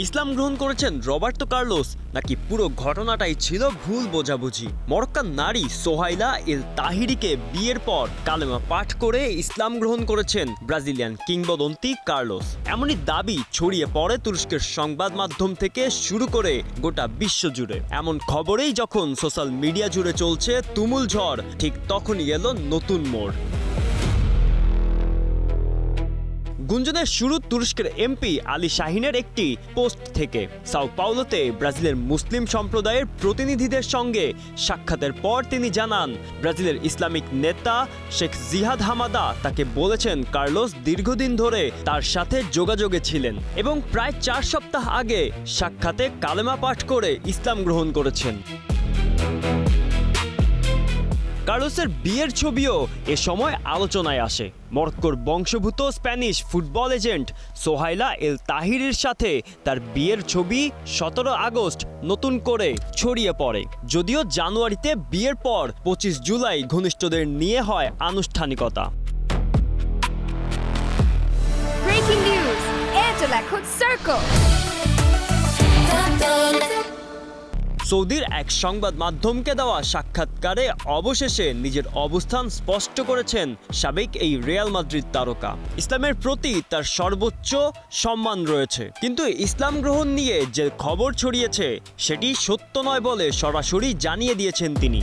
ইসলাম গ্রহণ করেছেন Roberto Carlos, নাকি পুরো ঘটনাটাই ছিল ভুল বোঝাবুঝি? মরক্কান নারী সোহাইলা এল তাহিরিকে বিয়ের পর কালেমা পাঠ করে ইসলাম গ্রহণ করেছেন ব্রাজিলিয়ান কিংবদন্তি কার্লোস। এমনই দাবি ছড়িয়ে পড়ে তুরস্কের সংবাদ মাধ্যম থেকে শুরু করে গোটা বিশ্ব জুড়ে। এমন খবরেই যখন সোশ্যাল মিডিয়া জুড়ে চলছে তুমুল ঝড়, ঠিক তখনই এলো নতুন মোড়। গুঞ্জনের শুরু তুরস্কের এমপি আলী শাহিনের একটি পোস্ট থেকে। সাও পাওলোতে ব্রাজিলের মুসলিম সম্প্রদায়ের প্রতিনিধিদের সঙ্গে সাক্ষাতের পর তিনি জানান, ব্রাজিলের ইসলামিক নেতা শেখ জিহাদ হামাদা তাকে বলেছেন কার্লোস দীর্ঘদিন ধরে তার সাথে যোগাযোগে ছিলেন এবং প্রায় 4 সপ্তাহ আগে সাক্ষাতে কালেমা পাঠ করে ইসলাম গ্রহণ করেছেন। কার্লোসের বিয়ের ছবিও এ সময় আলোচনায় আসে। মরক্কোর বংশোদ্ভূত স্প্যানিশ ফুটবল এজেন্ট সোহাইলা এল তাহিরির সাথে তার বিয়ের ছবি 17 আগস্ট নতুন করে ছড়িয়ে পড়ে। যদিও জানুয়ারিতে বিয়ের পর 25 জুলাই ঘনিষ্ঠদের নিয়ে হয় আনুষ্ঠানিকতা। Breaking news! Angela Cook Circle! সৌদির এক সংবাদ মাধ্যমকে দেওয়া সাক্ষাৎকারে অবশেষে নিজের অবস্থান স্পষ্ট করেছেন সাবেক এই রিয়াল মাদ্রিদ তারকা। ইসলামের প্রতি তার সর্বোচ্চ সম্মান রয়েছে, কিন্তু ইসলাম গ্রহণ নিয়ে যে খবর ছড়িয়েছে সেটি সত্য নয় বলে সরাসরি জানিয়ে দিয়েছেন তিনি।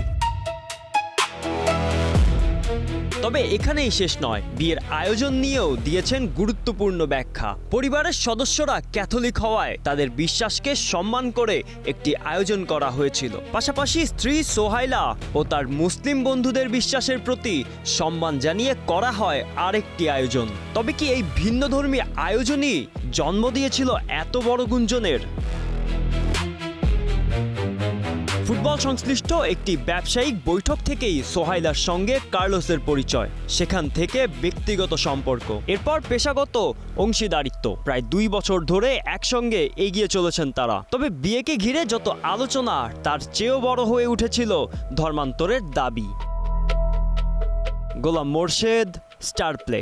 তবে এখানেই শেষ নয়, বিয়ের আয়োজন নিয়েও দিয়েছেন গুরুত্বপূর্ণ ব্যাখ্যা। পরিবারের সদস্যরা ক্যাথলিক হওয়ায় তাদের বিশ্বাসকে সম্মান করে একটি আয়োজন করা হয়েছিল। পাশাপাশি স্ত্রী সোহাইলা ও তার মুসলিম বন্ধুদের বিশ্বাসের প্রতি সম্মান জানিয়ে করা হয় আরেকটি আয়োজন। তবে কি এই ভিন্নধর্মী আয়োজনই জন্ম দিয়েছিল এত বড় গুঞ্জনের? ফুটবল সংশ্লিষ্ট একটি ব্যবসায়িক বৈঠক থেকেই সোহাইলার সঙ্গে কার্লোসের পরিচয়, সেখান থেকে ব্যক্তিগত সম্পর্ক, এরপর পেশাগত অংশীদারিত্ব। প্রায় 2 বছর ধরে একসঙ্গে এগিয়ে চলেছেন তারা। তবে বিয়েকে ঘিরে যত আলোচনা, তার চেয়েও বড় হয়ে উঠেছিল ধর্মান্তরের দাবি। গোলাম মোর্শেদ, স্টার প্লে।